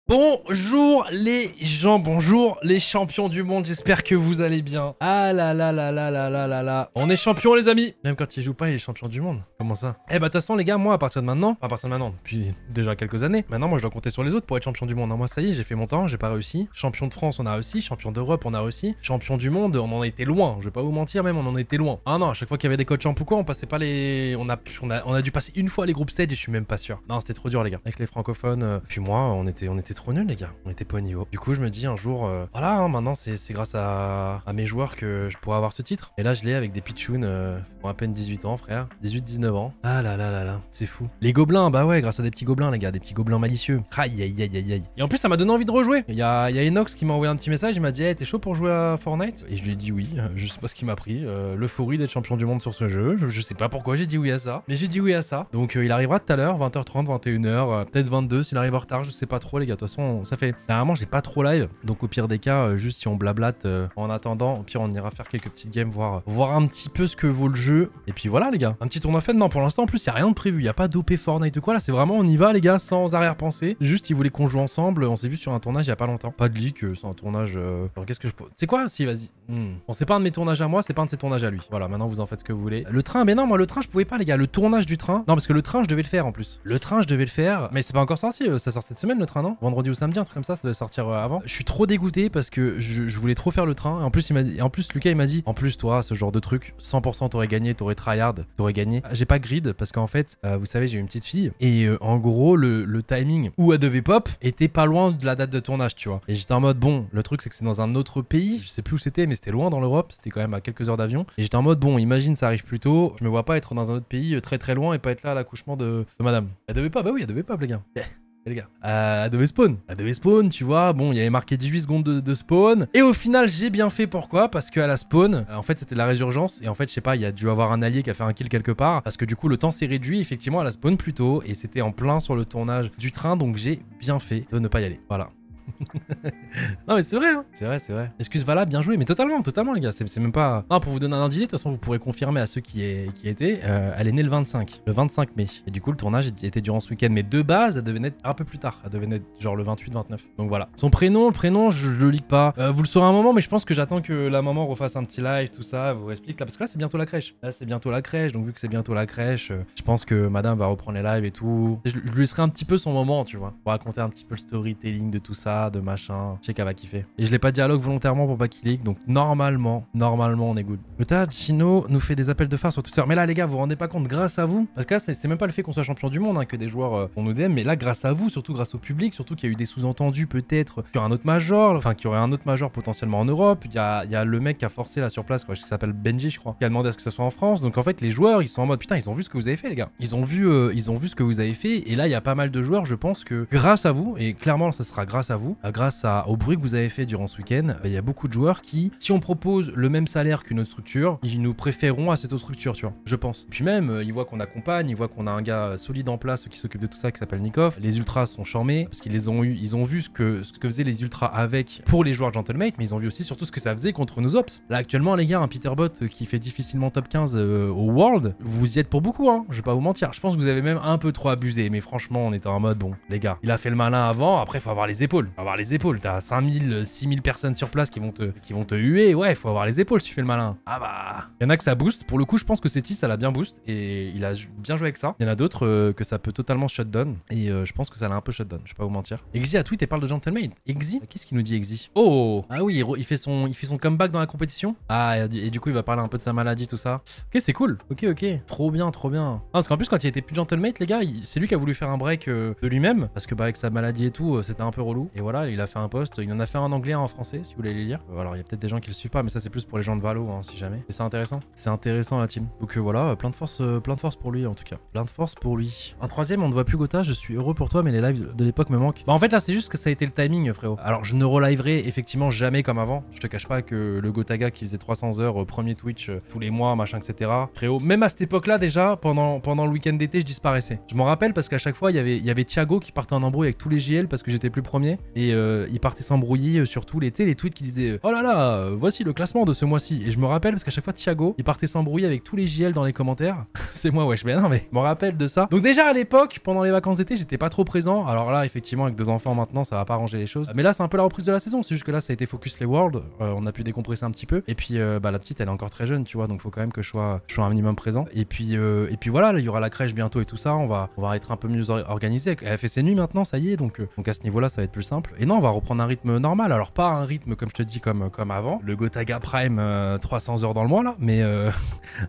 Bonjour les gens, bonjour les champions du monde, j'espère que vous allez bien. Ah là là là là là là là là. On est champions les amis. Même quand ils jouent pas, il est champion du monde. Comment ça? Eh bah de toute façon les gars, moi à partir de maintenant, depuis déjà quelques années, maintenant moi je dois compter sur les autres pour être champion du monde. Moi ça y est, j'ai fait mon temps, j'ai pas réussi. Champion de France on a réussi, champion d'Europe on a réussi, champion du monde on en était loin. Je vais pas vous mentir même, on en était loin. Ah non, à chaque fois qu'il y avait des coachs champ ou quoi, on passait pas les... On a dû passer une fois les groupes stage et je suis même pas sûr. Non c'était trop dur les gars. Avec les francophones, puis moi on était trop nuls les gars. On était pas au niveau. Du coup, je me dis un jour, voilà, hein, maintenant c'est grâce à mes joueurs que je pourrais avoir ce titre. Et là, je l'ai avec des pitchouns pour à peine 18 ans, frère. 18-19 ans. Ah là là là là, c'est fou. Les gobelins, bah ouais, grâce à des petits gobelins, les gars, des petits gobelins malicieux. Aïe aïe aïe aïe aïe. Et en plus, ça m'a donné envie de rejouer. Il y a Enox qui m'a envoyé un petit message, il m'a dit, hey, t'es chaud pour jouer à Fortnite? Et je lui ai dit oui. Je sais pas ce qui m'a pris. L'euphorie d'être champion du monde sur ce jeu. Je sais pas pourquoi j'ai dit oui à ça. Mais j'ai dit oui à ça. Donc il arrivera tout à l'heure, 20h30, 21h, peut-être 22 s'il arrive en retard, je sais pas trop, les gars. De toute façon, ça fait. Dernièrement, j'ai pas trop live, donc au pire des cas, juste si on blablate en attendant, au pire on ira faire quelques petites games, voir un petit peu ce que vaut le jeu. Et puis voilà les gars, un petit tournoi fait, non pour l'instant en plus il y a rien de prévu, il y a pas d'OP Fortnite ou quoi là, c'est vraiment on y va les gars sans arrière-pensée. Juste ils voulaient qu'on joue ensemble, on s'est vu sur un tournage il y a pas longtemps. Pas de leak, c'est un tournage... Alors qu'est-ce que je peux... C'est quoi? Si vas-y. Bon c'est pas un de mes tournages à moi, c'est pas un de ses tournages à lui. Voilà, maintenant vous en faites ce que vous voulez. Le train, mais non moi le train je pouvais pas les gars, le tournage du train. Non parce que le train je devais le faire en plus. Le train je devais le faire, mais c'est pas encore sorti, ça sort cette semaine le train non? Vendredi ou samedi un truc comme ça doit sortir avant. Je suis trop dégoûté parce que je voulais trop faire le train. Et en plus, Lucas il m'a dit, en plus toi, ce genre de truc, 100% t'aurais gagné, t'aurais tryhard, t'aurais gagné. J'ai pas grid parce qu'en fait, vous savez, j'ai une petite fille et en gros, le timing où elle devait pop était pas loin de la date de tournage, tu vois. Et j'étais en mode, bon, le truc c'est que c'est dans un autre pays, je sais plus où c'était, mais c'était loin dans l'Europe, c'était quand même à quelques heures d'avion. Et j'étais en mode, bon, imagine ça arrive plus tôt, je me vois pas être dans un autre pays très très loin et pas être là à l'accouchement de madame. Elle devait pas, bah oui, elle devait pas, les gars. Les gars, elle devait spawn, tu vois, bon, il y avait marqué 18 secondes de spawn, et au final, j'ai bien fait, pourquoi? Parce qu'à la spawn, en fait, c'était la résurgence, et en fait, je sais pas, il y a dû avoir un allié qui a fait un kill quelque part, parce que du coup, le temps s'est réduit, effectivement, à la spawn plus tôt, et c'était en plein sur le tournage du train, donc j'ai bien fait de ne pas y aller, voilà. Non mais c'est vrai hein. C'est vrai. Excuse valable, bien joué, mais totalement les gars, c'est même pas... Non, pour vous donner un indice, de toute façon vous pourrez confirmer à ceux qui étaient, elle est née le 25 mai, et du coup le tournage était durant ce week-end, mais de base elle devait naître un peu plus tard, elle devait naître genre le 28-29, donc voilà. Son prénom, je le lis pas, vous le saurez un moment, mais je pense que j'attends que la maman refasse un petit live, tout ça, vous explique là, parce que là c'est bientôt la crèche, donc vu que c'est bientôt la crèche, je pense que madame va reprendre les lives et tout, je lui laisserai un petit peu son moment, tu vois, pour raconter un petit peu le storytelling de tout ça, de machin, je sais qu'elle va kiffer. Et je l'ai pas dialogue volontairement pour pas qu'il leak, donc normalement on est good. Le tas Chino nous fait des appels de phare sur Twitter, mais là les gars, vous vous rendez pas compte, grâce à vous, parce que là c'est même pas le fait qu'on soit champion du monde, hein, que des joueurs on nous DM, mais là grâce à vous, surtout grâce au public, surtout qu'il y a eu des sous-entendus peut-être sur un autre major, enfin qu'il y aurait un autre major potentiellement en Europe, il y a le mec qui a forcé là sur place, quoi, qui s'appelle Benji je crois, qui a demandé à ce que ça soit en France, donc en fait les joueurs ils sont en mode putain, ils ont vu ce que vous avez fait les gars, ils ont vu ce que vous avez fait, et là il y a pas mal de joueurs, je pense que grâce à vous, et clairement ça sera grâce à vous, grâce au bruit que vous avez fait durant ce week-end, il y a beaucoup de joueurs qui, si on propose le même salaire qu'une autre structure, ils nous préféreront à cette autre structure, tu vois, je pense. Puis même, ils voient qu'on accompagne, ils voient qu'on a un gars solide en place qui s'occupe de tout ça, qui s'appelle Nikov. Les ultras sont charmés, parce qu'ils les ont eu, ils ont vu ce que faisaient les ultras avec, pour les joueurs Gentlemate, mais ils ont vu aussi surtout ce que ça faisait contre nos ops. Là, actuellement, les gars, un Peterbot qui fait difficilement top 15 au World, vous y êtes pour beaucoup, hein, je vais pas vous mentir. Je pense que vous avez même un peu trop abusé, mais franchement, on était en mode, bon, les gars, il a fait le malin avant, après, faut avoir les épaules. T'as 5000, 6000 personnes sur place qui vont te huer. Ouais, faut avoir les épaules si tu fais le malin. Ah bah... Il y en a que ça booste. Pour le coup, je pense que Ceti, ça l'a bien boost. Et il a bien joué avec ça. Il y en a d'autres que ça peut totalement shutdown. Et je pense que ça l'a un peu shutdown. Je vais pas vous mentir. Exi a tweet et parle de Gentlemate. Exi? Qu'est-ce qu'il nous dit, Exi? Oh! Ah oui, il fait son comeback dans la compétition. Ah, et du coup, il va parler un peu de sa maladie, tout ça. Ok, c'est cool. Ok. Trop bien. Ah, parce qu'en plus, quand il était plus Gentlemate, les gars, c'est lui qui a voulu faire un break de lui-même. Parce que bah, avec sa maladie et tout, c'était un peu relou. Et voilà, il a fait un post. Il en a fait un en anglais, un en français, si vous voulez les lire. Alors, il y a peut-être des gens qui le suivent pas, mais ça, c'est plus pour les gens de Valo, hein, si jamais. Mais c'est intéressant. C'est intéressant, la team. Donc voilà, plein de force pour lui, en tout cas. Plein de force pour lui. Un troisième, on ne voit plus Gotha. Je suis heureux pour toi, mais les lives de l'époque me manquent. Bah, en fait, là, c'est juste que ça a été le timing, frérot. Alors, je ne reliverai effectivement jamais comme avant. Je te cache pas que le Gotaga qui faisait 300 heures, premier Twitch tous les mois, machin, etc. Frérot, même à cette époque-là, déjà, pendant le week-end d'été, je disparaissais. Je m'en rappelle parce qu'à chaque fois, il y avait Thiago qui partait en embrouille avec tous les JL parce que j'étais plus premier. Et il partait s'embrouiller sur tous les tweets qui disaient oh là là, voici le classement de ce mois-ci. Et je me rappelle parce qu'à chaque fois Thiago, il partait s'embrouiller avec tous les JL dans les commentaires. C'est moi, wesh, mais non, mais je me rappelle de ça. Donc déjà à l'époque, pendant les vacances d'été, j'étais pas trop présent. Alors là, effectivement, avec 2 enfants maintenant, ça va pas arranger les choses. Mais là, c'est un peu la reprise de la saison. C'est juste que là, ça a été focus les Worlds. On a pu décompresser un petit peu. Et puis, la petite, elle est encore très jeune, tu vois. Donc, faut quand même que je sois un minimum présent. Et puis voilà, il y aura la crèche bientôt et tout ça. On va être un peu mieux organisé. Elle a fait ses nuits maintenant, ça y est. Donc à ce niveau-là, ça va être plus simple. Et non, on va reprendre un rythme normal. Alors, pas un rythme, comme je te dis, comme avant. Le Gotaga Prime, 300 heures dans le mois, là. Mais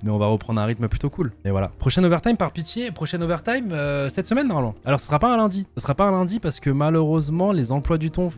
on va reprendre un rythme plutôt cool. Et voilà. Prochaine overtime, par pitié. Prochaine overtime, cette semaine, normalement. Alors, ce sera pas un lundi. Ce sera pas un lundi parce que malheureusement, les emplois du temps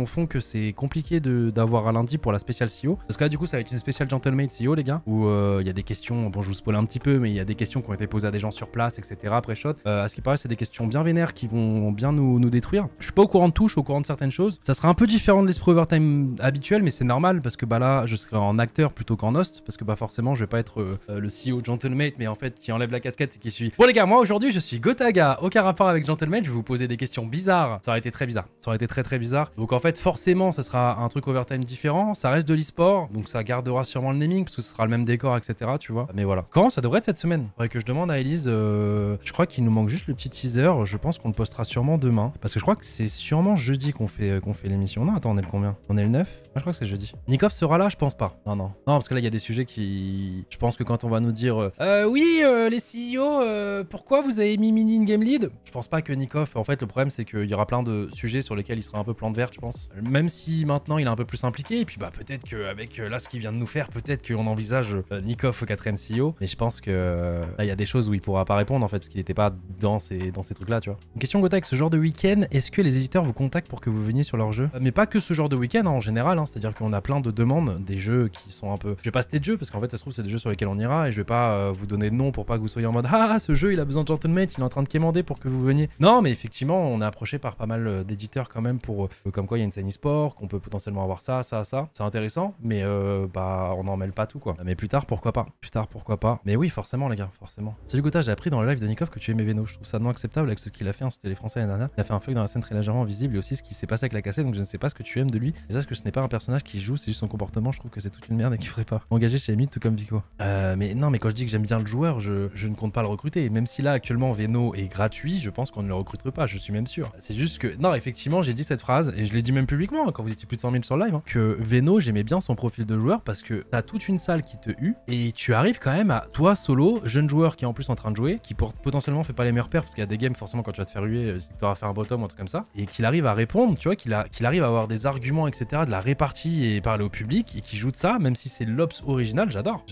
font que c'est compliqué d'avoir un lundi pour la spéciale CEO. Parce que là, du coup, ça va être une spéciale Gentlemate CEO, les gars. Où il y a des questions. Bon, je vous spoil un petit peu, mais il y a des questions qui ont été posées à des gens sur place, etc. Après shot. À ce qui paraît, c'est des questions bien vénères qui vont bien nous détruire. Je suis pas au courant de tout, je suis au courant de certaines choses. Ça sera un peu différent de l'esprit overtime habituel, mais c'est normal parce que là, je serai en acteur plutôt qu'en host. Parce que forcément, je vais pas être le CEO Gentlemate, mais en fait, qui enlève la casquette et qui suit. Bon, les gars, moi aujourd'hui, je suis Gotaga. Aucun rapport avec Gentlemate. Je vais vous poser des questions bizarres. Ça aurait été très bizarre. Ça aurait été très bizarre. Donc en fait, forcément, ça sera un truc overtime différent. Ça reste de l'e-sport, donc ça gardera sûrement le naming parce que ce sera le même décor, etc. Tu vois. Mais voilà. Quand ça devrait être cette semaine. Faudrait que je demande à Elise. Je crois qu'il nous manque juste le petit teaser. Je pense qu'on le postera sûrement demain. Parce que je crois que c'est sûrement jeudi qu'on fait l'émission. Non, attends, on est le combien? On est le 9? Moi, je crois que c'est jeudi. Nikov sera là, je pense pas. Non, parce que là, il y a des sujets qui. Je pense que quand on va nous dire oui, les CEO, pourquoi vous avez mis Mini in game lead? Je pense pas que Nikov. En fait, le problème, c'est qu'il y aura plein de sujets sur lesquels il sera un peu plante verte, je pense. Même si maintenant, il est un peu plus impliqué. Et puis, peut-être qu'avec là, ce qu'il vient de nous faire, peut-être qu'on envisage Nikov au 4ème CEO. Mais je pense que là, il y a des choses où il pourra pas répondre, en fait, parce qu'il était pas dans ces trucs-là, tu vois. Une question, Gotha, avec ce genre de week-end, est-ce que les éditeurs vous contactent pour que vous veniez sur leur jeu? Mais pas que ce genre de week-end, hein, en général. C'est-à-dire qu'on a plein de demandes, des jeux qui sont un peu. Je vais pas citer de jeux, parce qu'en fait, ça se trouve, c'est des jeux sur lesquels on ira. Et je vais pas vous donner de nom pour pas que vous soyez en mode ah, ce jeu, il a besoin de Gentlemate, il est en train de quémander pour que vous veniez. Non, mais effectivement, on est approché par pas mal d'éditeurs quand même pour. Comme quoi, il y a une scène e-sport, qu'on peut potentiellement avoir ça. C'est intéressant, mais on n'en mêle pas tout, quoi. Mais plus tard, pourquoi pas. Mais oui, forcément, les gars, forcément. Salut Gotha, j'ai appris dans le live de Nikov que tu aimais Veno. Je trouve ça non acceptable avec ce qu'il a fait en télé français l'année dernière. Il a fait un fuck dans la scène très légèrement visible et aussi ce qui s'est passé avec la cassette, donc je ne sais pas ce que tu aimes de lui. Et sache que ce n'est pas un personnage qui joue, c'est juste son comportement. Je trouve que c'est toute une merde et qu'il ferait pas engager chez Emile tout comme Vico. Mais non, mais quand je dis que j'aime bien le joueur, je ne compte pas le recruter. Même si là actuellement Veno est gratuit, je pense qu'on ne le recrutera pas, je suis même sûr. C'est juste que non, effectivement, j'ai dit cette phrase et je l'ai dit même publiquement quand vous étiez plus de 100 000 sur le live, que Veno, j'aimais bien son profil de joueur parce que t'as toute une salle qui te hue et tu arrives quand même à toi solo, jeune joueur qui est en plus en train de jouer, qui potentiellement fait pas les meilleurs pairs parce qu'il y a des games forcément quand tu vas te faire huer, tu auras fait un bottom ou un truc comme ça, et qu'il arrive à répondre, tu vois, qu'il arrive à avoir des arguments, etc., de la répartie et parler au public et qui joue de ça, même si c'est l'ops original, j'adore.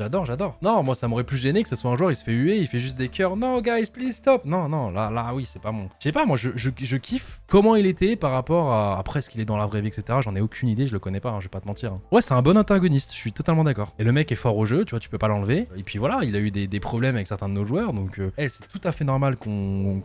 Non, moi ça m'aurait plus gêné que ce soit un joueur, il se fait huer, il fait juste des cœurs, non guys, please stop. Non, là oui, c'est pas mon. Je sais pas, moi je kiffe comment il était par rapport à après ce qu'il est dans la vraie vie, etc. J'en ai aucune idée, je le connais pas, hein, je vais pas te mentir. Ouais, c'est un bon antagoniste, je suis totalement d'accord. Et le mec est fort au jeu, tu vois, tu peux pas l'enlever. Et puis voilà, il a eu des problèmes avec certains de nos joueurs, donc c'est tout à fait normal qu'on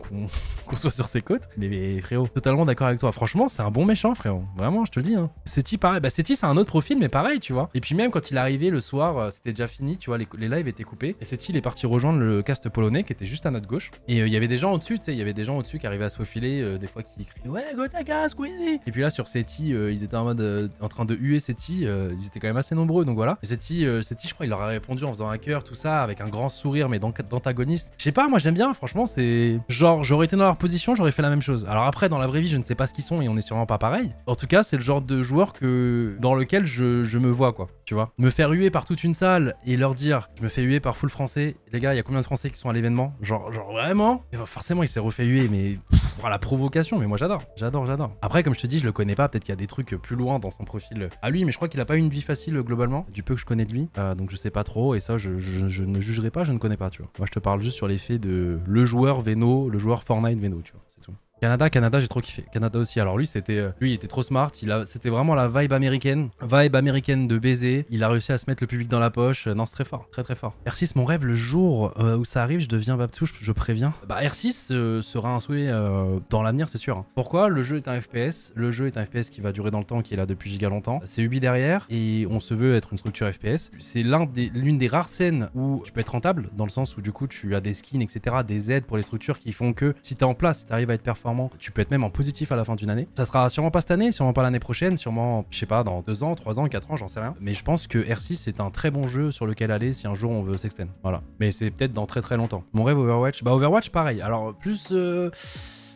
soit sur ses côtes. Mais frérot, totalement d'accord avec toi. Franchement, c'est un bon méchant, frérot. Vraiment, je te le dis. Hein. Seti, pareil. Seti, c'est un autre profil, mais pareil, tu vois. Et puis même quand il est arrivé le soir, c'était déjà fini, tu vois, les lives étaient coupés. Et Seti, il est parti rejoindre le cast polonais qui était juste à notre gauche. Et il y avait des gens au-dessus, tu sais, il y avait des gens au-dessus qui arrivaient à se faufiler, des fois qui crient ouais, Gotaga, Squeezie. Et puis là, sur Seti, ils étaient en mode en train de huer Seti. Ils étaient quand même assez nombreux, donc voilà. Et Seti, je crois, il leur a répondu en faisant un cœur, tout ça, avec un grand sourire, mais d'antagoniste. Je sais pas, moi j'aime bien, franchement, c'est genre, j'aurais été dans leur position, j'aurais fait la même chose. Alors après, dans la vraie vie, je ne sais pas ce qu'ils sont et on est sûrement pas pareil. En tout cas, c'est le genre de joueur dans lequel je me vois, quoi. Tu vois, me faire huer par toute une salle et leur dire, je me fais huer par full français. Les gars, il y a combien de Français qui sont à l'événement? Genre vraiment? Et forcément, il s'est refait huer, mais la provocation. Mais moi, j'adore. Après, comme je te dis, je le connais pas. Peut-être qu'il y a des trucs plus loin dans son profil à lui, mais je crois qu'il a pas eu une vie facile globalement, du peu que je connais de lui. Donc je sais pas trop. Et ça, je ne jugerai pas, je ne connais pas, tu vois. Moi, je te parle juste sur l'effet de le joueur Veno, le joueur Fortnite Veno, tu vois. C'est tout. Canada, j'ai trop kiffé. Canada aussi. Alors lui, il était trop smart. C'était vraiment la vibe américaine de baiser. Il a réussi à se mettre le public dans la poche. Non, c'est très fort, très fort. R6, mon rêve, le jour où ça arrive, je deviens Babtouche, je préviens. R6 sera un souhait dans l'avenir, c'est sûr. Pourquoi? Le jeu est un FPS. Le jeu est un FPS qui va durer dans le temps, qui est là depuis giga longtemps. C'est Ubi derrière et on se veut être une structure FPS. C'est l'une des rares scènes où tu peux être rentable, dans le sens où du coup tu as des skins, etc., des aides pour les structures qui font que si t'es en place, si t'arrives à être performant, performant. Tu peux être même en positif à la fin d'une année. Ça sera sûrement pas cette année, sûrement pas l'année prochaine, sûrement, je sais pas, dans 2 ans, 3 ans, 4 ans, j'en sais rien. Mais je pense que R6 est un très bon jeu sur lequel aller si un jour on veut s'extend. Voilà. Mais c'est peut-être dans très très longtemps. Mon rêve Overwatch, bah Overwatch pareil. Alors plus...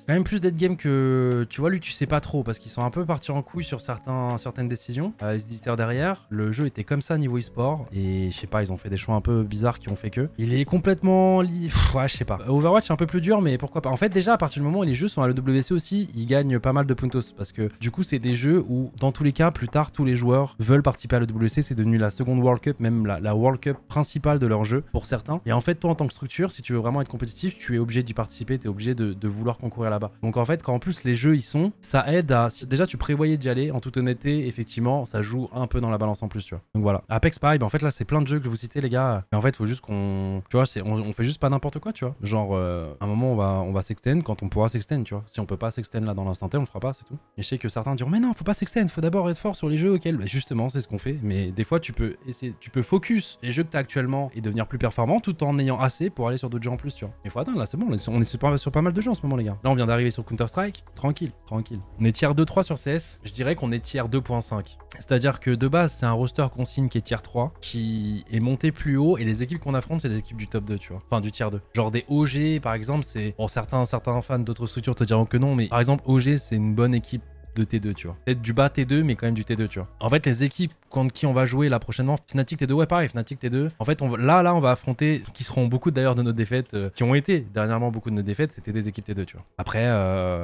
quand même plus dead game que, tu vois, lui tu sais pas trop parce qu'ils sont un peu partis en couille sur certaines décisions. Les éditeurs derrière, le jeu était comme ça niveau e-sport et je sais pas, ils ont fait des choix un peu bizarres qui ont fait que. Il est complètement ouais, je sais pas. Overwatch c'est un peu plus dur mais pourquoi pas. En fait déjà à partir du moment où les jeux sont à l'EWC aussi, ils gagnent pas mal de puntos parce que du coup c'est des jeux où dans tous les cas plus tard tous les joueurs veulent participer à l'EWC, c'est devenu la seconde World Cup, même la World Cup principale de leur jeu pour certains. Et en fait toi en tant que structure, si tu veux vraiment être compétitif, tu es obligé d'y participer, tu es obligé de vouloir concourir là-bas. Donc en fait quand en plus les jeux y sont, ça aide à... Si déjà tu prévoyais d'y aller, en toute honnêteté, effectivement ça joue un peu dans la balance en plus, tu vois. Donc voilà. Apex pareil, bah en fait là c'est plein de jeux que vous citez les gars, mais en fait faut juste qu'on... Tu vois, on fait juste pas n'importe quoi, tu vois. Genre à un moment on va s'extend quand on pourra s'extend, tu vois. Si on peut pas s'extend là dans l'instant T, on le fera pas, c'est tout. Et je sais que certains diront mais non faut pas s'extend, faut d'abord être fort sur les jeux auxquels... Bah, justement c'est ce qu'on fait, mais des fois tu peux essayer, tu peux focus les jeux que t'as actuellement et devenir plus performant tout en ayant assez pour aller sur d'autres jeux en plus, tu vois. Mais faut attendre là, c'est bon, on est sur pas mal de jeux en ce moment les gars. Là on vient d'arriver sur Counter-Strike, tranquille. On est tier 2-3 sur CS, je dirais qu'on est tier 2.5. C'est-à-dire que de base, c'est un roster qu'on signe qui est tier 3, qui est monté plus haut, et les équipes qu'on affronte, c'est des équipes du top 2, tu vois. Enfin, du tier 2. Genre des OG, par exemple, c'est... Bon, certains fans d'autres structures te diront que non, mais par exemple, OG, c'est une bonne équipe de T2, tu vois. Peut-être du bas T2, mais quand même du T2, tu vois. En fait, les équipes contre qui on va jouer là prochainement, Fnatic T2, ouais, pareil, Fnatic T2. En fait, là, on va affronter, qui seront beaucoup d'ailleurs de nos défaites, qui ont été dernièrement beaucoup de nos défaites, c'était des équipes T2, tu vois. Après,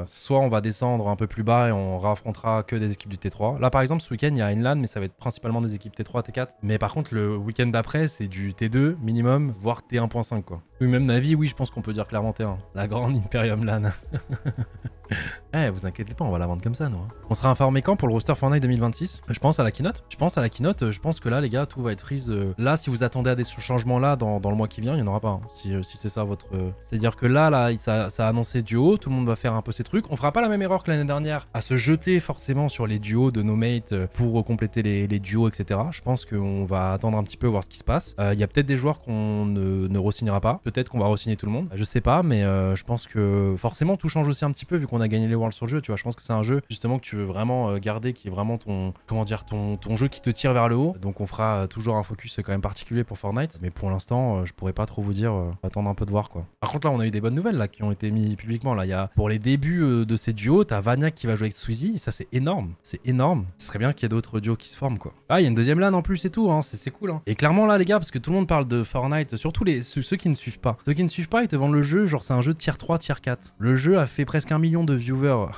soit on va descendre un peu plus bas et on réaffrontera que des équipes du T3. Là, par exemple, ce week-end, il y a une LAN, mais ça va être principalement des équipes T3, T4. Mais par contre, le week-end d'après, c'est du T2 minimum, voire T1.5, quoi. Oui, même Navi, oui, je pense qu'on peut dire clairement T1. La grande Imperium LAN. Eh, vous inquiétez pas, on va la vendre comme ça, nous. Hein. On sera informé quand pour le roster Fortnite 2026? Je pense à la keynote. Je pense que là, les gars, tout va être freeze. Là, si vous attendez à des changements là dans le mois qui vient, il n'y en aura pas. Hein, si c'est ça votre... C'est-à-dire que là, ça a annoncé duo, tout le monde va faire un peu ses trucs. On fera pas la même erreur que l'année dernière à se jeter forcément sur les duos de nos mates pour compléter les duos, etc. Je pense qu'on va attendre un petit peu, voir ce qui se passe. Il y a peut-être des joueurs qu'on ne re-signera pas. Peut-être qu'on va re-signer tout le monde. Je sais pas, mais je pense que forcément tout change aussi un petit peu vu qu'on a gagné les Worlds sur le jeu, tu vois. Je pense que c'est un jeu justement que tu veux vraiment garder, qui est vraiment ton, comment dire, ton jeu qui te tire vers le haut. Donc on fera toujours un focus quand même particulier pour Fortnite, mais pour l'instant je pourrais pas trop vous dire, attendre un peu de voir quoi. Par contre là on a eu des bonnes nouvelles là qui ont été mises publiquement là. Il y a pour les débuts de ces duos, t'as Vaniac qui va jouer avec Sweezy, ça c'est énorme, ce serait bien qu'il y ait d'autres duos qui se forment quoi. Ah il y a une deuxième LAN en plus et tout, hein, c'est cool hein. Et clairement là les gars, parce que tout le monde parle de Fortnite, surtout ceux qui ne suivent pas. Ceux qui ne suivent pas, ils te vendent le jeu genre c'est un jeu de tier 3, tier 4. Le jeu a fait presque 1 million de viewers.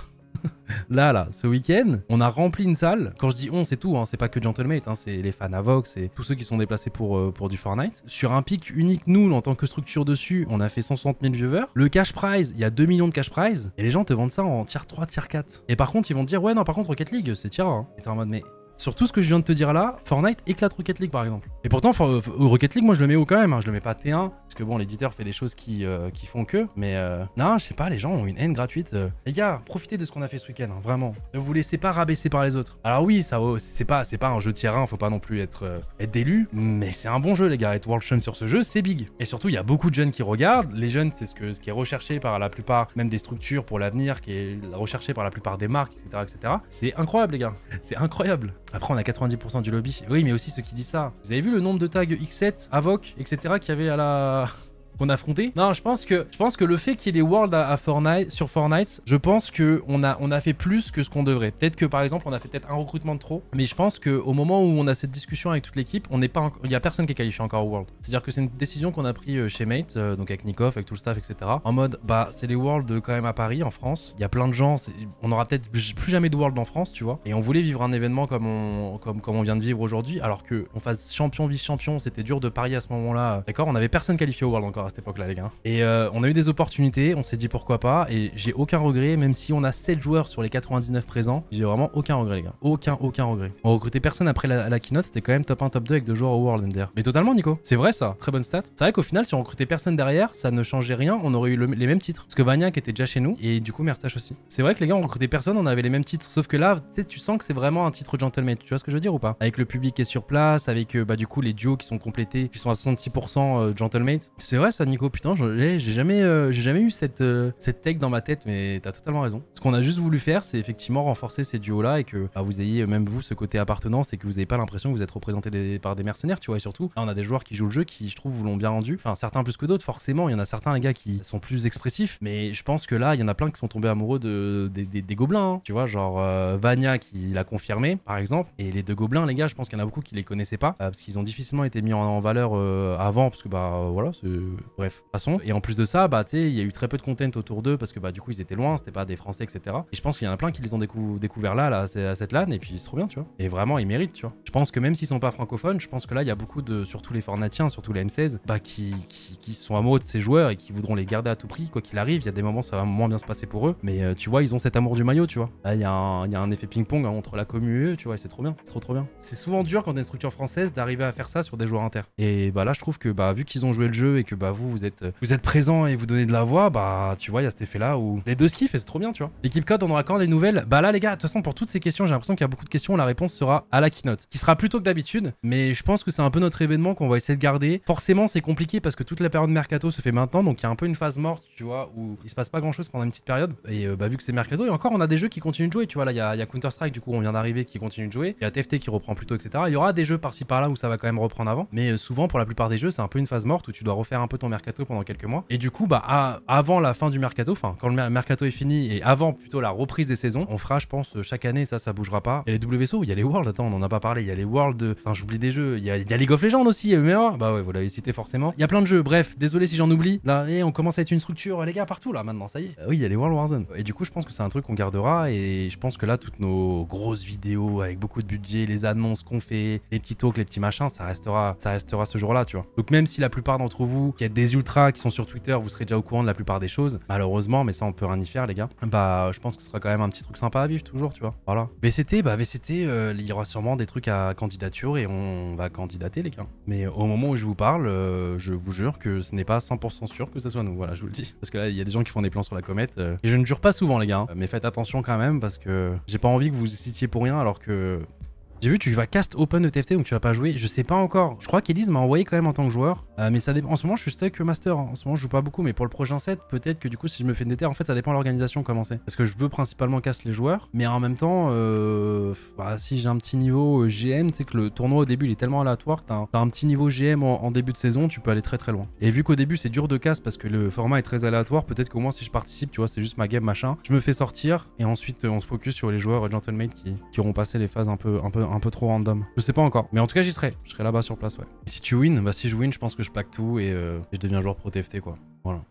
Là, ce week-end, on a rempli une salle. Quand je dis on, c'est tout, hein, c'est pas que Gentlemate, hein, c'est les fans Avox, c'est tous ceux qui sont déplacés pour du Fortnite. Sur un pic unique, nous, en tant que structure dessus, on a fait 160 000 viewers. Le cash prize, il y a 2 millions de cash prize, et les gens te vendent ça en tier 3, tier 4. Et par contre, ils vont te dire, ouais, non, par contre, Rocket League, c'est tier 1. Hein. Et t'es en mode, mais... Sur tout ce que je viens de te dire là, Fortnite éclate Rocket League par exemple. Et pourtant, Rocket League, moi je le mets haut quand même, hein. Je le mets pas T1, parce que bon, l'éditeur fait des choses qui font que. Mais non, je sais pas, les gens ont une haine gratuite. Les gars, profitez de ce qu'on a fait ce week-end, hein, vraiment. Ne vous laissez pas rabaisser par les autres. Alors oui, ça c'est pas un jeu tier 1, faut pas non plus être d'élu, mais c'est un bon jeu les gars. Être World Champ sur ce jeu, c'est big. Et surtout, il y a beaucoup de jeunes qui regardent. Les jeunes, c'est ce qui est recherché par la plupart, même des structures pour l'avenir, qui est recherché par la plupart des marques, etc. etc. C'est incroyable les gars, c'est incroyable. Après, on a 90% du lobby. Oui, mais aussi ceux qui disent ça. Vous avez vu le nombre de tags X7, Avoc, etc. qu'il y avait à la... qu'on a affronté. Non, je pense que le fait qu'il y ait les Worlds à Fortnite, sur Fortnite, je pense qu'on a fait plus que ce qu'on devrait. Peut-être que par exemple, on a fait peut-être un recrutement de trop, mais je pense qu'au moment où on a cette discussion avec toute l'équipe, il y a personne qui est qualifié encore au World. C'est-à-dire que c'est une décision qu'on a pris chez Mate, donc avec Nikov, avec tout le staff, etc. En mode, bah, c'est les Worlds quand même à Paris, en France. Il y a plein de gens, on aura peut-être plus jamais de World en France, tu vois. Et on voulait vivre un événement comme on vient de vivre aujourd'hui, alors que on fasse champion, vice-champion, c'était dur de parier à ce moment-là. D'accord, on avait personne qualifié au World encore à cette époque-là, les gars. Et on a eu des opportunités, on s'est dit pourquoi pas, et j'ai aucun regret, même si on a 7 joueurs sur les 99 présents, j'ai vraiment aucun regret, les gars. Aucun regret. On recrutait personne après la keynote, c'était quand même top 1, top 2 avec 2 joueurs au World MDR. Mais totalement, Nico. C'est vrai, ça. Très bonne stat. C'est vrai qu'au final, si on recrutait personne derrière, ça ne changeait rien, on aurait eu les mêmes titres. Parce que Vaniac était déjà chez nous, et du coup, Merstache aussi. C'est vrai que les gars, on recrutait personne, on avait les mêmes titres. Sauf que là, tu sais, tu sens que c'est vraiment un titre gentleman. Tu vois ce que je veux dire ou pas? Avec le public qui est sur place, avec bah, du coup, les duos qui sont complétés, qui sont à 66% gentleman. C'est vrai, ça, Nico. Putain, j'ai jamais eu cette tech dans ma tête, mais t'as totalement raison. Ce qu'on a juste voulu faire, c'est effectivement renforcer ces duos-là et que bah, vous ayez, même vous, ce côté appartenance et que vous n'ayez pas l'impression que vous êtes représenté par des mercenaires, tu vois. Et surtout, là, on a des joueurs qui jouent le jeu qui, je trouve, vous l'ont bien rendu. Enfin, certains plus que d'autres, forcément. Il y en a certains, les gars, qui sont plus expressifs, mais je pense que là, il y en a plein qui sont tombés amoureux des gobelins, hein. Tu vois, genre Vania qui l'a confirmé, par exemple. Et les deux gobelins, les gars, je pense qu'il y en a beaucoup qui les connaissaient pas parce qu'ils ont difficilement été mis en valeur avant, parce que bah voilà, c'est. Bref, passons. Et en plus de ça, bah tu sais, il y a eu très peu de content autour d'eux parce que bah du coup, ils étaient loin, c'était pas des Français, etc. Et je pense qu'il y en a plein qui les ont découvert là, à cette LAN, et puis c'est trop bien, tu vois. Et vraiment, ils méritent, tu vois. Je pense que même s'ils sont pas francophones, je pense que là, il y a beaucoup de, surtout les Fornatiens, surtout les M16, bah qui sont amoureux de ces joueurs et qui voudront les garder à tout prix, quoi qu'il arrive. Il y a des moments, ça va moins bien se passer pour eux, mais tu vois, ils ont cet amour du maillot, tu vois. Là, il y a un effet ping-pong entre la commu et eux, tu vois, et c'est trop bien, c'est trop bien. C'est souvent dur quand t'es une structure française d'arriver à faire ça sur des joueurs inter. Et bah là, je trouve que bah vu qu'ils ont joué le jeu et que bah vous êtes présents et vous donnez de la voix, bah tu vois, il y a cet effet là où les deux se kiffent et c'est trop bien, tu vois. L'équipe code, on aura quand des nouvelles? Bah là, les gars, de toute façon, pour toutes ces questions, j'ai l'impression qu'il y a beaucoup de questions. La réponse sera à la keynote, qui sera plus tôt que d'habitude, mais je pense que c'est un peu notre événement qu'on va essayer de garder. Forcément, c'est compliqué parce que toute la période mercato se fait maintenant, donc il y a un peu une phase morte, tu vois, où il se passe pas grand chose pendant une petite période. Et bah vu que c'est mercato, et encore, on a des jeux qui continuent de jouer, tu vois. Là, il y a Counter-Strike, du coup, on vient d'arriver, qui continue de jouer. Il y a TFT qui reprend plus tôt, etc. Il y aura des jeux par-ci par-là où ça va quand même reprendre avant, mais souvent, pour la plupart des jeux, c'est un peu une phase morte où tu dois refaire un peu ton mercato pendant quelques mois. Et du coup, bah avant la fin du mercato, enfin quand le mercato est fini et avant plutôt la reprise des saisons, on fera, je pense, chaque année, ça bougera pas. Il y a les WSO, il y a les Worlds, attends, on en a pas parlé, il y a les Worlds, enfin j'oublie des jeux, il y a League of Legends aussi, MMA, bah ouais, vous l'avez cité forcément. Il y a plein de jeux, bref, désolé si j'en oublie. Là, et on commence à être une structure, les gars, partout là maintenant, ça y est. Oui, il y a les World Warzone. Et du coup, je pense que c'est un truc qu'on gardera et je pense que là, toutes nos grosses vidéos avec beaucoup de budget, les annonces qu'on fait, les petits talks, les petits machins, ça restera ce jour-là, tu vois. Donc même si la plupart d'entre vous qui êtes des ultras qui sont sur Twitter, vous serez déjà au courant de la plupart des choses, malheureusement, mais ça on peut rien y faire, les gars. Bah, je pense que ce sera quand même un petit truc sympa à vivre toujours, tu vois. Voilà. VCT, il y aura sûrement des trucs à candidature et on va candidater, les gars. Mais au moment où je vous parle, je vous jure que ce n'est pas 100% sûr que ce soit nous. Voilà, je vous le dis. Parce que là, il y a des gens qui font des plans sur la comète. Et je ne jure pas souvent, les gars. Mais faites attention quand même parce que j'ai pas envie que vous citiez pour rien alors que. J'ai vu, tu vas cast open de TFT, donc tu vas pas jouer. Je sais pas encore. Je crois qu'Elise m'a envoyé quand même en tant que joueur. Mais ça dépend. En ce moment, je suis stuck master. En ce moment, je joue pas beaucoup. Mais pour le prochain set, peut-être que du coup, si je me fais une DT, en fait, ça dépend de l'organisation comment c'est. Parce que je veux principalement cast les joueurs. Mais en même temps, si j'ai un petit niveau GM, tu sais que le tournoi au début, il est tellement aléatoire que t'as un petit niveau GM en début de saison, tu peux aller très très loin. Et vu qu'au début, c'est dur de cast parce que le format est très aléatoire, peut-être qu'au moins si je participe, tu vois, c'est juste ma game machin. Je me fais sortir et ensuite, on se focus sur les joueurs gentlemen qui auront passé les phases un peu trop random. Je sais pas encore, mais en tout cas j'y serai. Je serai là-bas sur place, ouais. Et si tu win, bah si je win, je pense que je pack tout et je deviens joueur pro TFT, quoi. Voilà.